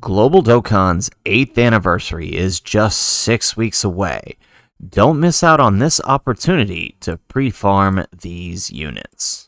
Global Dokkan's 8th anniversary is just 6 weeks away. Don't miss out on this opportunity to pre-farm these units.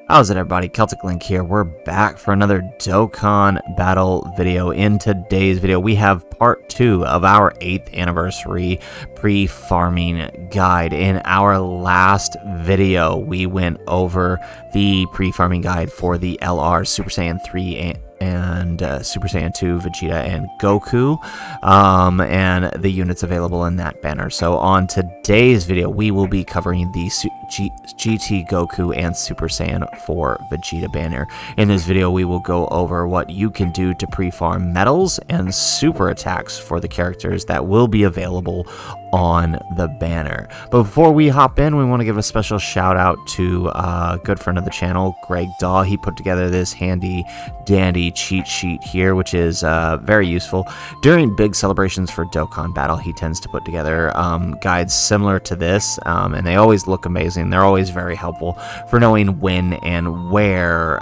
How's it, everybody? Celtic Link here. We're back for another Dokkan battle video. In today's video, we have part 2 of our 8th anniversary pre-farming guide. In our last video, we went over the pre-farming guide for the LR Super Saiyan 3 and Super Saiyan 2 Vegeta and Goku, and the units available in that banner. So on today's video, we will be covering the GT Goku and Super Saiyan 4 Vegeta banner. In this video, we will go over what you can do to pre-farm medals and super attacks for the characters that will be available on the banner. But before we hop in, we want to give a special shout out to a good friend of the channel, Greg Daw. He put together this handy dandy cheat sheet here, which is very useful. During big celebrations for Dokkan Battle, he tends to put together guides similar to this, and they always look amazing. They're always very helpful for knowing when and where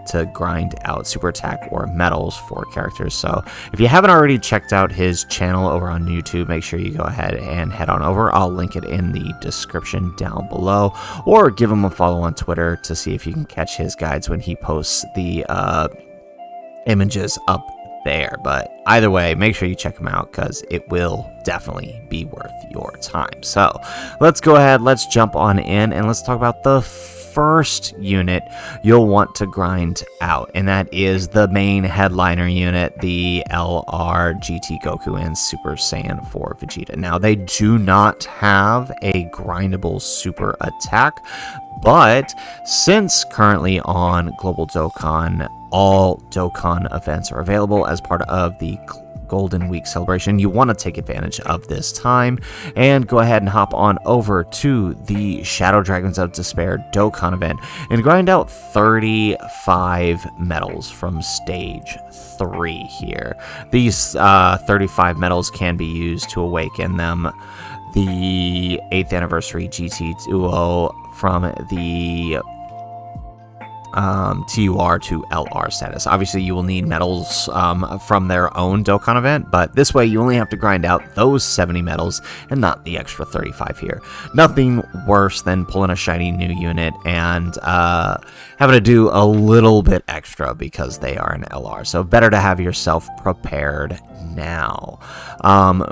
to grind out super attack or medals for characters. So if you haven't already checked out his channel over on YouTube, make sure you go ahead and head on over. I'll link it in the description down below, or give him a follow on Twitter to see if you can catch his guides when he posts the images up there. But either way, make sure you check him out because it will definitely be worth your time. So let's go ahead, let's jump on in, and let's talk about the first unit you'll want to grind out, and that is the main headliner unit, the LR GT Goku and Super Saiyan 4 Vegeta. Now, they do not have a grindable super attack, but since currently on Global Dokkan, all Dokkan events are available as part of the Golden Week celebration, you want to take advantage of this time and go ahead and hop on over to the Shadow Dragons of Despair Dokkan event and grind out 35 medals from stage 3 here. These 35 medals can be used to awaken them the 8th anniversary GT Duo from the TUR to LR status. Obviously, you will need medals from their own Dokkan event, but this way you only have to grind out those 70 medals and not the extra 35 here. Nothing worse than pulling a shiny new unit and having to do a little bit extra because they are an LR. So better to have yourself prepared now.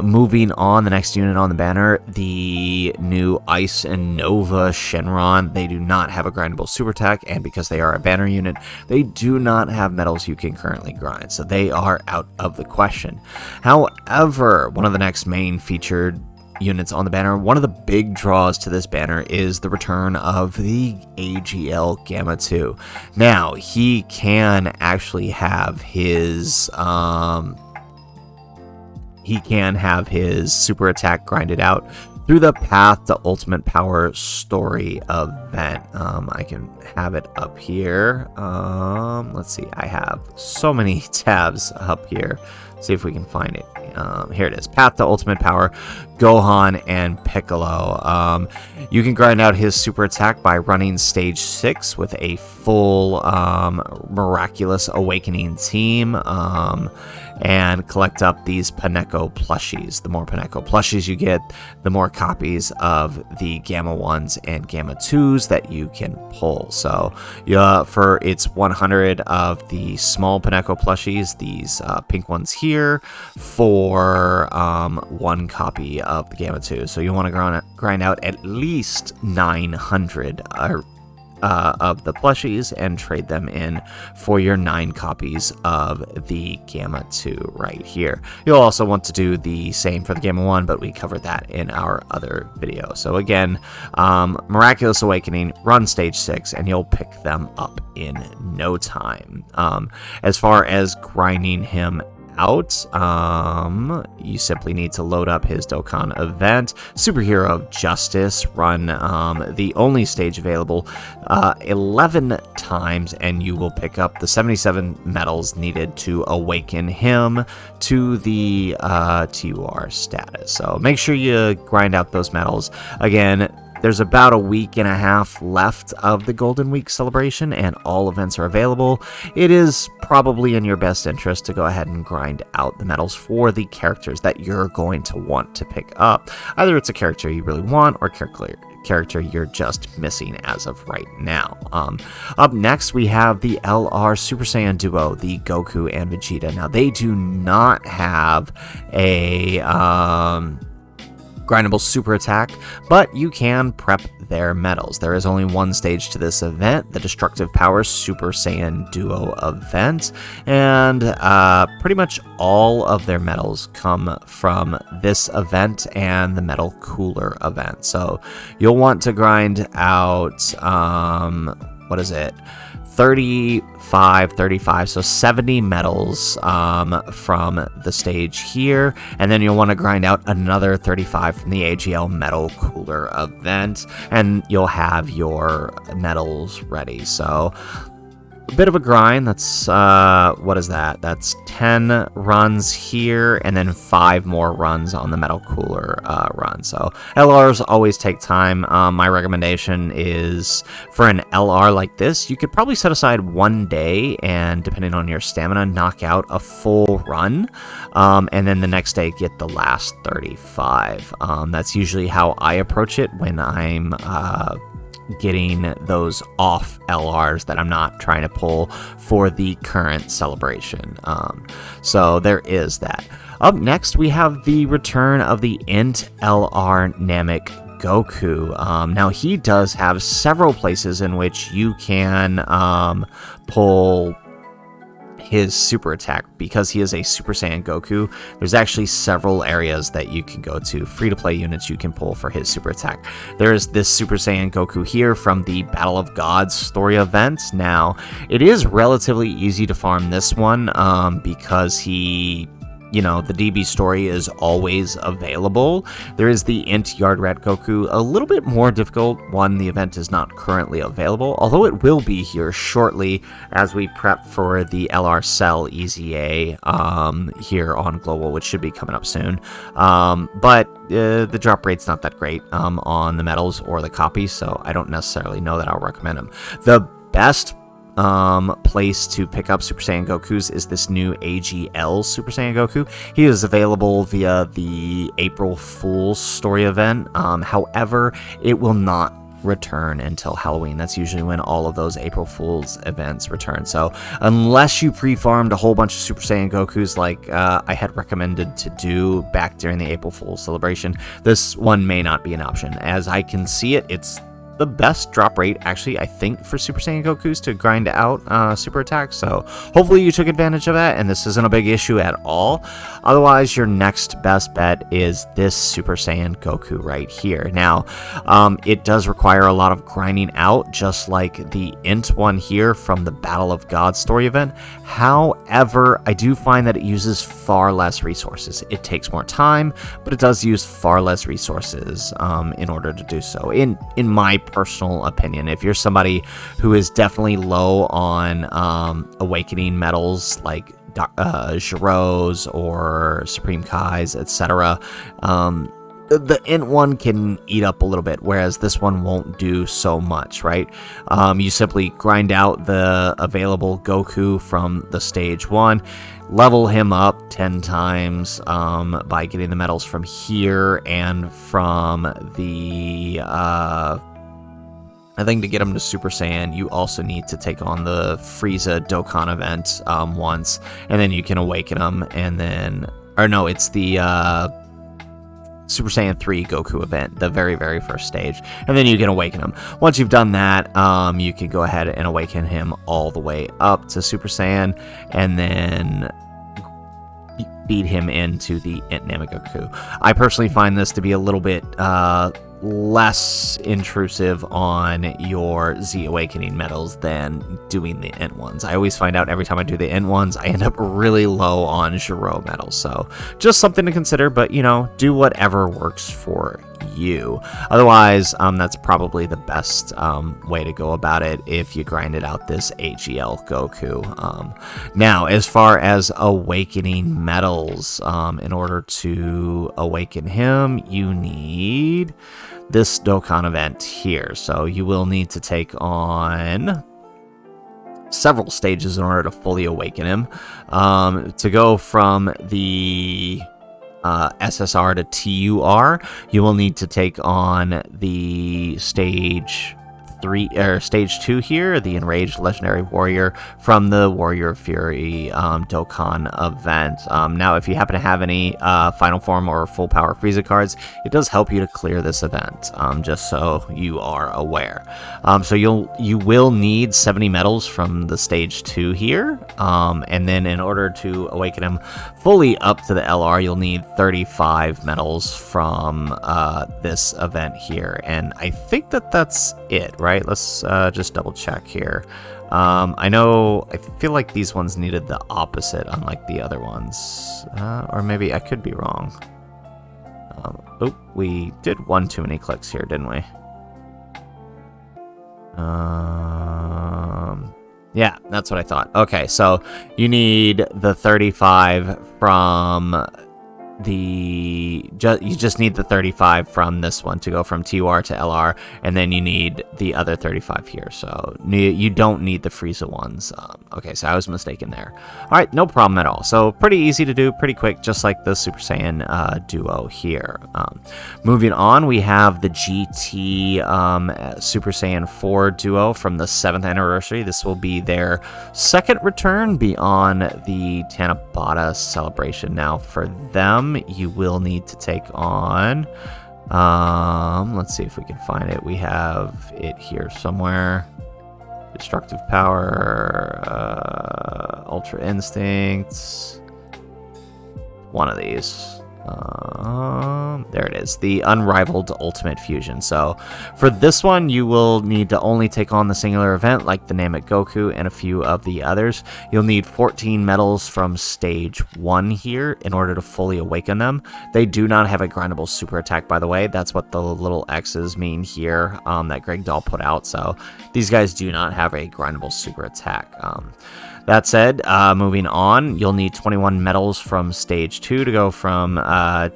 Moving on, the next unit on the banner, the new Ice and Nova Shenron. They do not have a grindable super attack, and because they are a banner unit, they do not have medals you can currently grind, so they are out of the question. However, one of the next main featured units on the banner, one of the big draws to this banner is the return of the AGL Gamma 2. Now, he can actually have his super attack grinded out through the Path to Ultimate Power story event. I can have it up here. Let's see, I have so many tabs up here. See if we can find it. Here it is. Path to Ultimate Power, Gohan and Piccolo. You can grind out his super attack by running stage 6 with a full Miraculous Awakening team, and collect up these Pineko plushies. The more Pineko plushies you get, the more copies of the Gamma 1s and Gamma 2s that you can pull. So for its 100 of the small Pineko plushies, these pink ones here, for 1 copy of the Gamma 2. So you want to grind out at least 900 of the plushies and trade them in for your 9 copies of the Gamma 2 right here. You'll also want to do the same for the Gamma 1, but we covered that in our other video. So again, Miraculous Awakening, run stage 6, and you'll pick them up in no time. As far as grinding him out, you simply need to load up his Dokkan event, Superhero of Justice, run the only stage available 11 times, and you will pick up the 77 medals needed to awaken him to the TUR status. So make sure you grind out those medals. Again, There's about a week and a half left of the Golden Week celebration, and all events are available. It is probably in your best interest to go ahead and grind out the medals for the characters that you're going to want to pick up. Either it's a character you really want or character you're just missing as of right now. Up next, we have the LR Super Saiyan Duo, the Goku and Vegeta. Now, they do not have a grindable super attack, but you can prep their medals. There is only one stage to this event, the Destructive Power Super Saiyan Duo event, and pretty much all of their medals come from this event and the Metal Cooler event. So you'll want to grind out, 35, so 70 medals from the stage here, and then you'll want to grind out another 35 from the AGL Metal Cooler event, and you'll have your medals ready. So a bit of a grind. That's that's 10 runs here and then 5 more runs on the Metal Cooler run. So LRs always take time. My recommendation is for an LR like this, you could probably set aside 1 day and, depending on your stamina, knock out a full run, and then the next day get the last 35. That's usually how I approach it when I'm getting those off LRs that I'm not trying to pull for the current celebration. So there is that. Up next, we have the return of the Int LR Namek Goku. Now, he does have several places in which you can pull his super attack. Because he is a Super Saiyan Goku, there's actually several areas that you can go to, free-to-play units you can pull for his super attack. There is this Super Saiyan Goku here from the Battle of Gods story event. Now, it is relatively easy to farm this one because he... the DB story is always available. There is the Int Yard Rat Goku, a little bit more difficult one. The event is not currently available, although it will be here shortly as we prep for the LR Cell EZA here on Global, which should be coming up soon. But the drop rate's not that great on the medals or the copies, so I don't necessarily know that I'll recommend them. The best place to pick up Super Saiyan Gokus is this new AGL Super Saiyan Goku. He is available via the April Fool's story event. However, it will not return until Halloween. That's usually when all of those April Fool's events return. So unless you pre-farmed a whole bunch of Super Saiyan Gokus like I had recommended to do back during the April Fool's celebration, this one may not be an option. As I can see it, it's the best drop rate, actually, I think, for Super Saiyan Gokus to grind out super attacks. So hopefully you took advantage of that, and this isn't a big issue at all. Otherwise, your next best bet is this Super Saiyan Goku right here. Now, it does require a lot of grinding out, just like the Int one here from the Battle of Gods story event. However, I do find that it uses far less resources. It takes more time, but it does use far less resources in order to do so. In my personal opinion, if you're somebody who is definitely low on awakening medals like Giros or Supreme Kais, etc., the Int one can eat up a little bit, whereas this one won't do so much, right? You simply grind out the available Goku from the stage 1, level him up 10 times by getting the medals from here and from the... I think to get him to Super Saiyan, you also need to take on the Frieza Dokkan event once, and then you can awaken him, and then... Or no, it's the Super Saiyan 3 Goku event, the very, very first stage, and then you can awaken him. Once you've done that, you can go ahead and awaken him all the way up to Super Saiyan, and then feed him into the Int Namek Goku. I personally find this to be a little bit... less intrusive on your Z Awakening medals than doing the Int ones. I always find out every time I do the Int ones, I end up really low on Giro medals. So just something to consider, but do whatever works for you. Otherwise, that's probably the best way to go about it if you grinded out this AGL Goku. Now, as far as awakening metals, in order to awaken him, you need this Dokkan event here. So you will need to take on several stages in order to fully awaken him. To go from the SSR to TUR, you will need to take on the stage 2 here, the Enraged Legendary Warrior from the Warrior of Fury Dokkan event. Now, if you happen to have any Final Form or Full Power Frieza cards, it does help you to clear this event, just so you are aware. So you will need 70 medals from the stage 2 here, and then in order to awaken him fully up to the LR, you'll need 35 medals from this event here, and I think that's it, right? Let's just double check here. I feel like these ones needed the opposite, unlike the other ones. Or maybe I could be wrong. Oh, we did one too many clicks here, didn't we? Yeah, that's what I thought. Okay, so you need the 35 from you just need the 35 from this one to go from TUR to LR, and then you need the other 35 here, so you don't need the Frieza ones. Okay, so I was mistaken there. Alright, no problem at all. So pretty easy to do, pretty quick, just like the Super Saiyan Duo here. Moving on, we have the GT Super Saiyan 4 Duo from the 7th anniversary. This will be their second return beyond the Tanabata celebration. Now, for them, you will need to take on, let's see if we can find it. We have it here somewhere. Destructive Power, Ultra Instincts, one of these. There it is, the Unrivaled Ultimate Fusion. So for this one, you will need to only take on the singular event like the Namek Goku and a few of the others. You'll need 14 medals from stage 1 here in order to fully awaken them. They do not have a grindable super attack, by the way. That's what the little X's mean here, that Greg Dahl put out. So these guys do not have a grindable super attack. That said, moving on, you'll need 21 medals from stage 2 to go from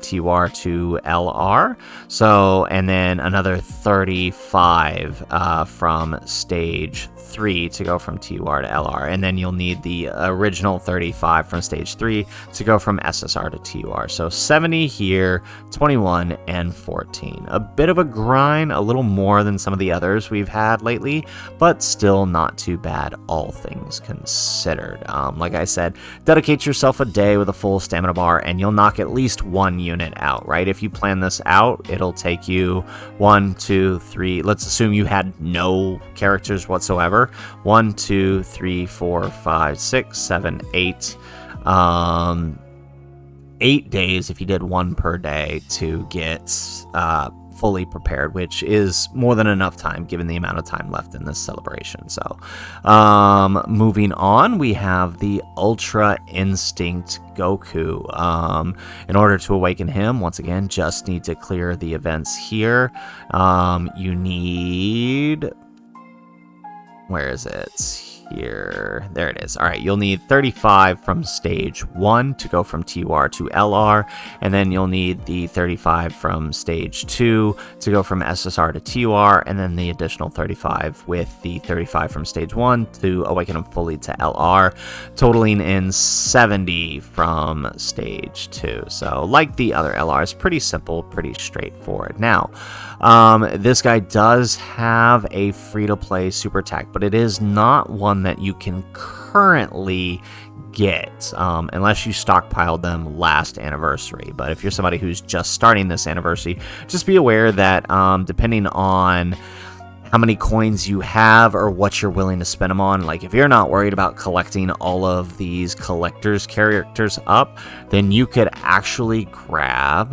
TUR to LR. So, and then another 35 from stage 3 to go from TUR to LR. And then you'll need the original 35 from stage 3 to go from SSR to TUR. So 70 here, 21 and 14. A bit of a grind, a little more than some of the others we've had lately, but still not too bad, all things considered. Like I said, dedicate yourself a day with a full stamina bar and you'll knock at least one unit out, right? If you plan this out, it'll take you 1, 2, 3, let's assume you had no characters whatsoever. 1, 2, 3, 4, 5, 6, 7, 8 8 days if you did one per day to get fully prepared, which is more than enough time given the amount of time left in this celebration. So moving on, we have the Ultra Instinct Goku. In order to awaken him, once again, just need to clear the events here. You need, where is it? Here, there it is. All right, you'll need 35 from stage 1 to go from TUR to LR, and then you'll need the 35 from stage 2 to go from SSR to TUR, and then the additional 35 with the 35 from stage 1 to awaken him fully to LR, totaling in 70 from stage 2. So like the other LRs, pretty simple, pretty straightforward. Now, this guy does have a free-to-play super attack, but it is not one that you can currently get unless you stockpiled them last anniversary. But if you're somebody who's just starting this anniversary, just be aware that depending on how many coins you have or what you're willing to spend them on, like if you're not worried about collecting all of these collectors characters up, then you could actually grab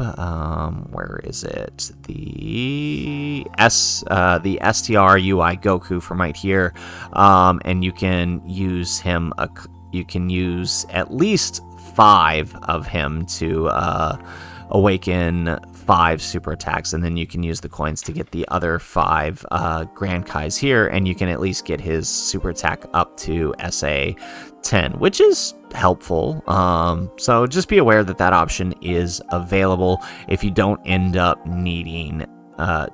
where is it, the STR UI Goku from right here, and you can use him you can use at least 5 of him to awaken 5 super attacks, and then you can use the coins to get the other 5 Grand Kais here, and you can at least get his super attack up to SA 10, which is helpful. So just be aware that that option is available if you don't end up needing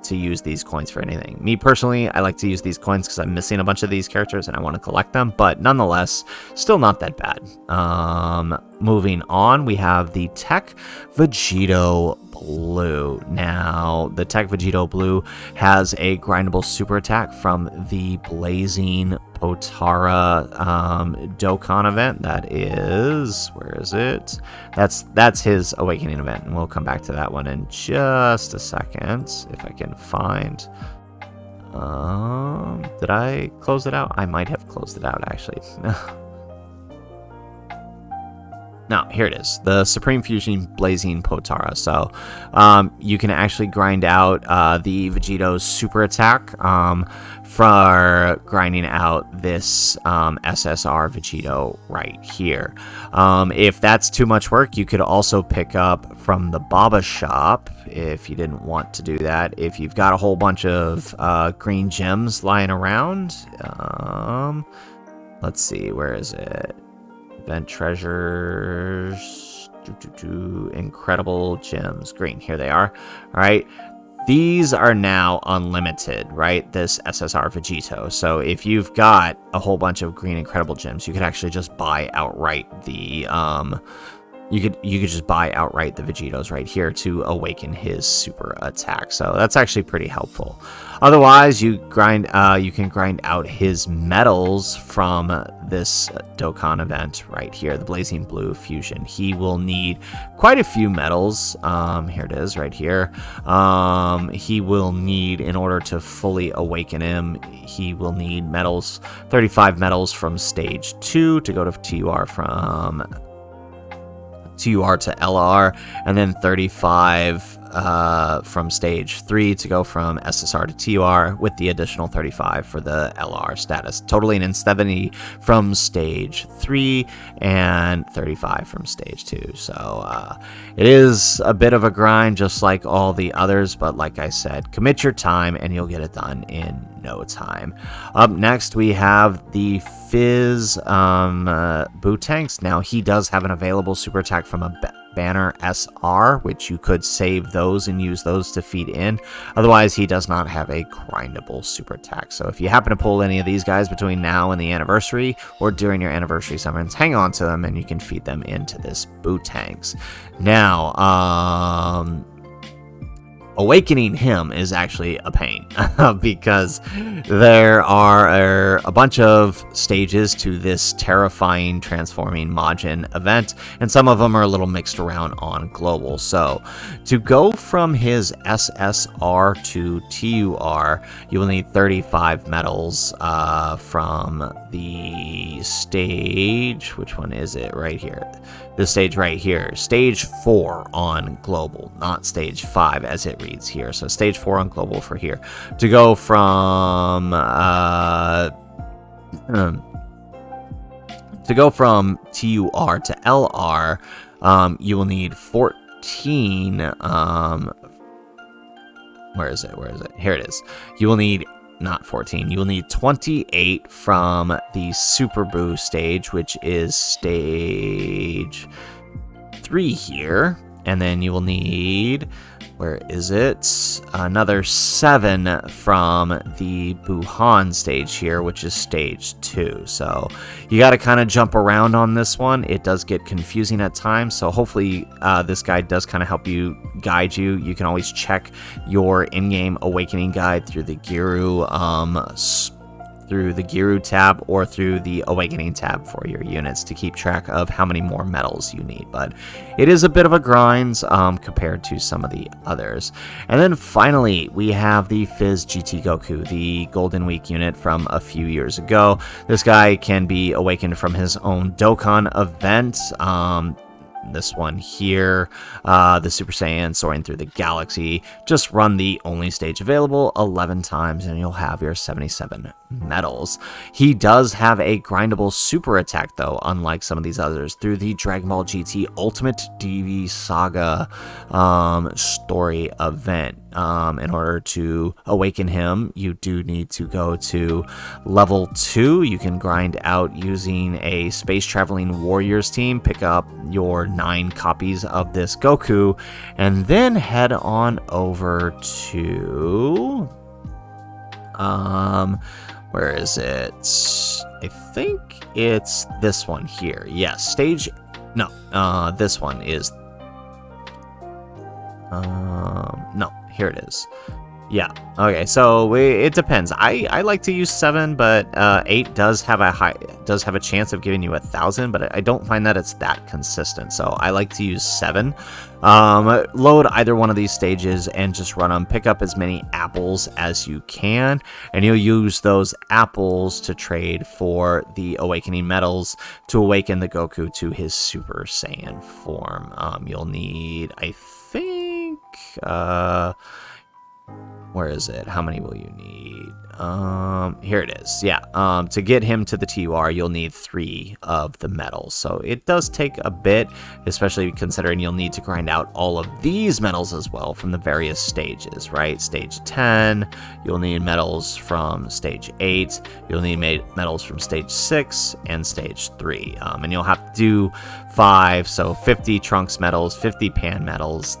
to use these coins for anything. Me personally, I like to use these coins because I'm missing a bunch of these characters and I want to collect them, but nonetheless, still not that bad. Moving on, we have the TEQ Vegito Blue. Now, the TEQ Vegito Blue has a grindable super attack from the Blazing Potara Dokkan event. That is, where is it? That's his awakening event, and we'll come back to that one in just a second if I can find. Did I close it out? I might have closed it out actually. No, here it is, the Supreme Fusion Blazing Potara. So you can actually grind out the Vegito's super attack for grinding out this SSR Vegito right here. If that's too much work, you could also pick up from the Baba shop if you didn't want to do that. If you've got a whole bunch of green gems lying around, let's see, where is it? Event treasures, incredible gems, green, here they are. All right, these are now unlimited, right? This SSR Vegito. So if you've got a whole bunch of green incredible gems, you could actually just buy outright the you could just buy outright the Vegitos right here to awaken his super attack. So that's actually pretty helpful. Otherwise, you can grind out his medals from this Dokkan event right here, the Blazing Blue Fusion. He will need quite a few medals. Here it is right here. He will need, in order to fully awaken him, he will need medals, 35 medals from stage 2 to go to TUR from TUR to LR, and then 35 from stage 3 to go from SSR to TUR, with the additional 35 for the LR status, totaling in 70 from stage 3 and 35 from stage 2. So it is a bit of a grind, just like all the others, but like I said, commit your time and you'll get it done in no time. Up next, we have the PHY Buu-tanks. Now, he does have an available super attack from a banner SR, which you could save those and use those to feed in. Otherwise, he does not have a grindable super attack. So if you happen to pull any of these guys between now and the anniversary, or during your anniversary summons, hang on to them and you can feed them into this Buu-tanks. Now, awakening him is actually a pain because there are a bunch of stages to this terrifying transforming Majin event, and some of them are a little mixed around on global. So to go from his SSR to TUR, you will need 35 medals from the stage. Which one is it? Right here. This stage right here, stage 4 on global, not stage 5 as it reads here. So stage 4 on global for here. To go from TUR to LR, you will need 14. Where is it? Here it is. You will need, not 14, you will need 28 from the Super Buu stage, which is stage 3 here. And then you will need, where is it? Another 7 from the Buhan stage here, which is stage 2. So you got to kind of jump around on this one. It does get confusing at times. So hopefully this guide does kind of help you, guide you. You can always check your in-game awakening guide through the Giru tab or through the awakening tab for your units to keep track of how many more medals you need. But it is a bit of a grind compared to some of the others. And then finally, we have the PHY GT Goku, the Golden Week unit from a few years ago. This guy can be awakened from his own Dokkan event. This one here, the Super Saiyan soaring through the galaxy. Just run the only stage available 11 times and you'll have your 77 medals. He does have a grindable super attack, though, unlike some of these others, through the Dragon Ball GT Ultimate DV Saga story event. In order to awaken him, you do need to go to level 2. You can grind out using a Space Traveling Warriors team, pick up your 9 copies of this Goku, and then head on over to... where is it? I think it's this one here. Yes, no, this one is... no, here it is. Yeah, okay, so it depends. I like to use 7, but 8 does have a chance of giving you 1,000, but I don't find that it's that consistent, so I like to use 7. Load either one of these stages and just run them. Pick up as many apples as you can, and you'll use those apples to trade for the awakening medals to awaken the Goku to his Super Saiyan form. You'll need, I think, where is it? How many will you need? Here it is. Yeah, to get him to the TUR, you'll need 3 of the medals. So it does take a bit, especially considering you'll need to grind out all of these medals as well from the various stages, right? Stage 10, you'll need medals from stage 8, you'll need medals from stage 6 and stage 3. And you'll have to do 5, so 50 Trunks medals, 50 Pan medals,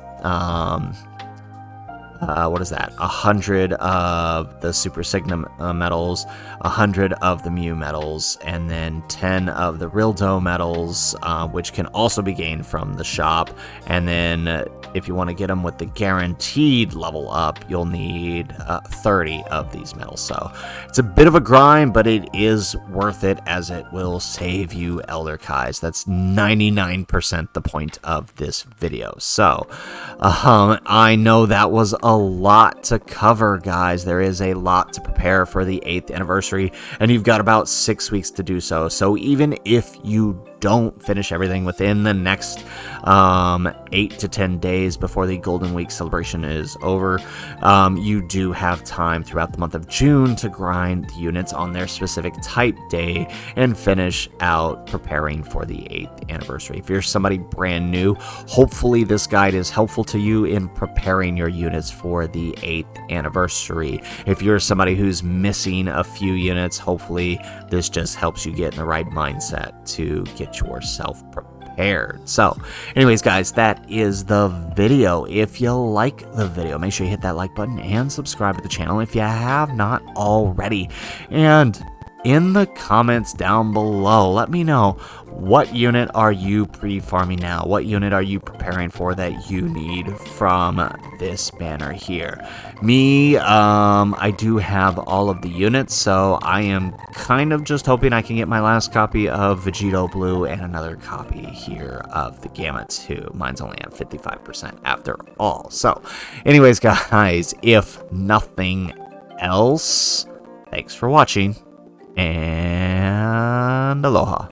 what is that? 100 of the Super Sigma medals, 100 of the Mew medals, and then 10 of the Rildo medals, which can also be gained from the shop. And then if you want to get them with the guaranteed level up, you'll need 30 of these medals. So it's a bit of a grind, but it is worth it, as it will save you Elder Kais. That's 99% the point of this video. So I know that was a lot to cover, guys. There is a lot to prepare for the 8th anniversary, and you've got about 6 weeks to do so. So even if you don't finish everything within the next 8 to 10 days before the Golden Week celebration is over, you do have time throughout the month of June to grind the units on their specific type day and finish out preparing for the 8th anniversary. If you're somebody brand new, hopefully this guide is helpful to you in preparing your units for the 8th anniversary. If you're somebody who's missing a few units, hopefully this just helps you get in the right mindset to get yourself prepared. So anyways, guys, that is the video. If you like the video, make sure you hit that like button and subscribe to the channel if you have not already. And in the comments down below, let me know, what unit are you pre-farming now? What unit are you preparing for that you need from this banner here? Me, I do have all of the units, so I am kind of just hoping I can get my last copy of Vegito Blue and another copy here of the Gamma 2. Mine's only at 55% after all. So anyways, guys, if nothing else, thanks for watching, and aloha.